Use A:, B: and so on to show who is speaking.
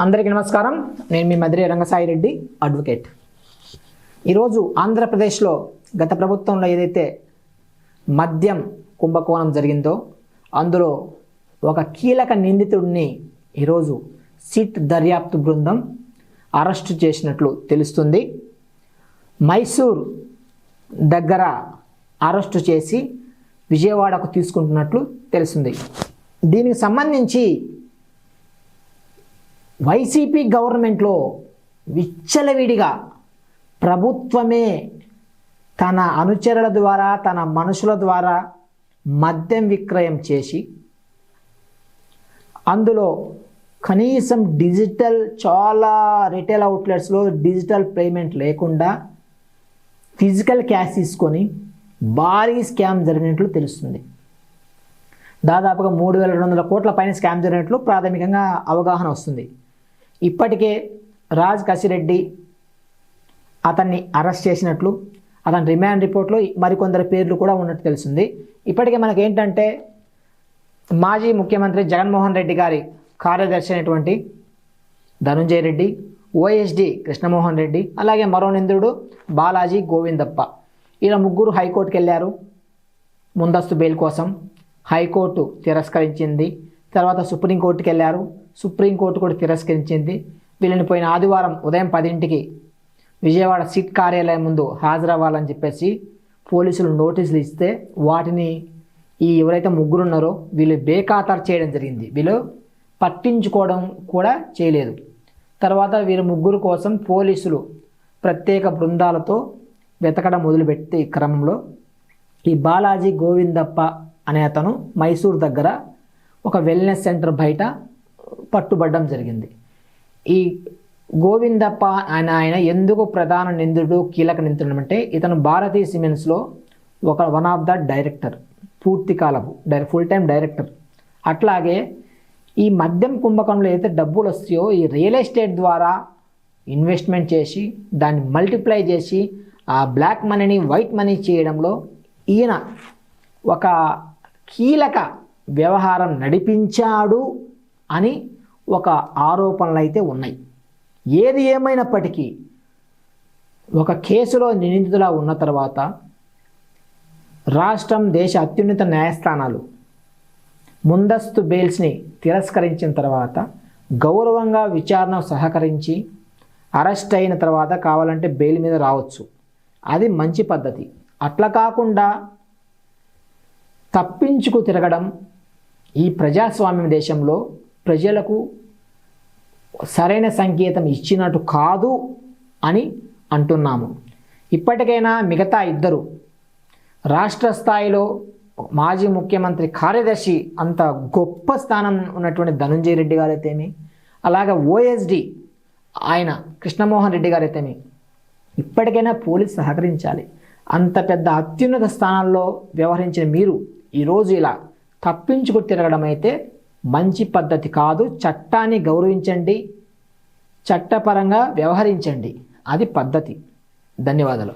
A: అందరికీ నమస్కారం. నేను మీ మధురై రంగసాయి రెడ్డి, అడ్వకేట్. ఈరోజు ఆంధ్రప్రదేశ్లో గత ప్రభుత్వంలో ఏదైతే మద్యం కుంభకోణం జరిగిందో అందులో ఒక కీలక నిందితుడిని ఈరోజు సిట్ దర్యాప్తు బృందం అరెస్టు చేసినట్లు తెలుస్తుంది. మైసూర్ దగ్గర అరెస్టు చేసి విజయవాడకు తీసుకుంటున్నట్లు తెలుస్తుంది. దీనికి సంబంధించి వైసీపీ గవర్నమెంట్లో విచ్చలవిడిగా ప్రభుత్వమే తన అనుచరుల ద్వారా తన మనుషుల ద్వారా మద్యం విక్రయం చేసి అందులో కనీసం డిజిటల్ చాలా రిటైల్ అవుట్లెట్స్లో డిజిటల్ పేమెంట్ లేకుండా ఫిజికల్ క్యాష్ తీసుకొని భారీ స్కామ్ జరిగినట్లు తెలుస్తుంది. దాదాపుగా 3,200 కోట్ల పైన స్కామ్ జరిగినట్లు ప్రాథమికంగా అవగాహన వస్తుంది. ఇప్పటికే రాజ్ కసిరెడ్డి అతన్ని అరెస్ట్ చేసినట్లు అతని రిమాండ్ రిపోర్ట్లో మరికొందరు పేర్లు కూడా ఉన్నట్టు తెలుస్తుంది. ఇప్పటికే మనకేంటంటే మాజీ ముఖ్యమంత్రి జగన్మోహన్ రెడ్డి గారి కార్యదర్శి అయినటువంటి ధనుంజయ రెడ్డి, ఓఎస్డి కృష్ణమోహన్ రెడ్డి, అలాగే మరో నిందితుడు బాలాజీ గోవిందప్ప, ఇలా ముగ్గురు హైకోర్టుకు వెళ్ళారు ముందస్తు బెయిల్ కోసం. హైకోర్టు తిరస్కరించింది. తర్వాత సుప్రీంకోర్టుకి వెళ్ళారు. సుప్రీంకోర్టు కూడా తిరస్కరించింది. వీళ్ళని పోయిన ఆదివారం ఉదయం 10 విజయవాడ సిట్ కార్యాలయం ముందు హాజరవ్వాలని చెప్పేసి పోలీసులు నోటీసులు ఇస్తే వాటిని ఎవరైతే ముగ్గురు ఉన్నారో వీళ్ళు బేఖాతరు చేయడం జరిగింది. వీళ్ళు పట్టించుకోవడం కూడా చేయలేదు. తర్వాత వీరు ముగ్గురు కోసం పోలీసులు ప్రత్యేక బృందాలతో వెతకడం మొదలుపెట్టే క్రమంలో ఈ బాలాజీ గోవిందప్ప అనే అతను మైసూర్ దగ్గర ఒక వెల్నెస్ సెంటర్ బయట పట్టుబడడం జరిగింది. ఈ గోవిందప్ప ఆయన ఎందుకు ప్రధాన నిందితుడు, కీలక నిందితుడు అంటే ఇతను భారతీయ సిమెంట్స్లో వన్ ఆఫ్ ద డైరెక్టర్, పూర్తి కాలపు ఫుల్ టైం డైరెక్టర్. అట్లాగే ఈ మద్యం కుంభకంలో ఏదైతే డబ్బులు వస్తాయో ఈ రియల్ ఎస్టేట్ ద్వారా ఇన్వెస్ట్మెంట్ చేసి దాన్ని మల్టిప్లై చేసి ఆ బ్లాక్ మనీని వైట్ మనీ చేయడంలో ఈయన ఒక కీలక వ్యవహారం నడిపించాడు అని ఒక ఆరోపణలు అయితే ఉన్నాయి. ఏది ఏమైనప్పటికీ ఒక కేసులో నిందితులా ఉన్న తర్వాత రాష్ట్రం, దేశ అత్యున్నత న్యాయస్థానాలు ముందస్తు బెయిల్స్ని తిరస్కరించిన తర్వాత గౌరవంగా విచారణ సహకరించి అరెస్ట్ అయిన తర్వాత కావాలంటే బెయిల్ మీద రావచ్చు. అది మంచి పద్ధతి. అట్లా కాకుండా తప్పించుకు తిరగడం ఈ ప్రజాస్వామ్యం దేశంలో ప్రజలకు సరైన సంకేతం ఇచ్చినట్టు కాదు అని అంటున్నాము. ఇప్పటికైనా మిగతా ఇద్దరు రాష్ట్ర స్థాయిలో మాజీ ముఖ్యమంత్రి కార్యదర్శి అంత గొప్ప స్థానం ఉన్నటువంటి ధనుంజయ రెడ్డి గారైతేమి, అలాగే ఓఎస్డి ఆయన కృష్ణమోహన్ రెడ్డి గారైతేమి ఇప్పటికైనా పోలీసు సహకరించాలి. అంత పెద్ద అత్యున్నత స్థానాల్లో వ్యవహరించిన మీరు ఈరోజు ఇలా తప్పించుకు తిరగడం అయితే మంచి పద్ధతి కాదు. చట్టాన్ని గౌరవించండి, చట్టపరంగా వ్యవహరించండి, అది పద్ధతి. ధన్యవాదాలు.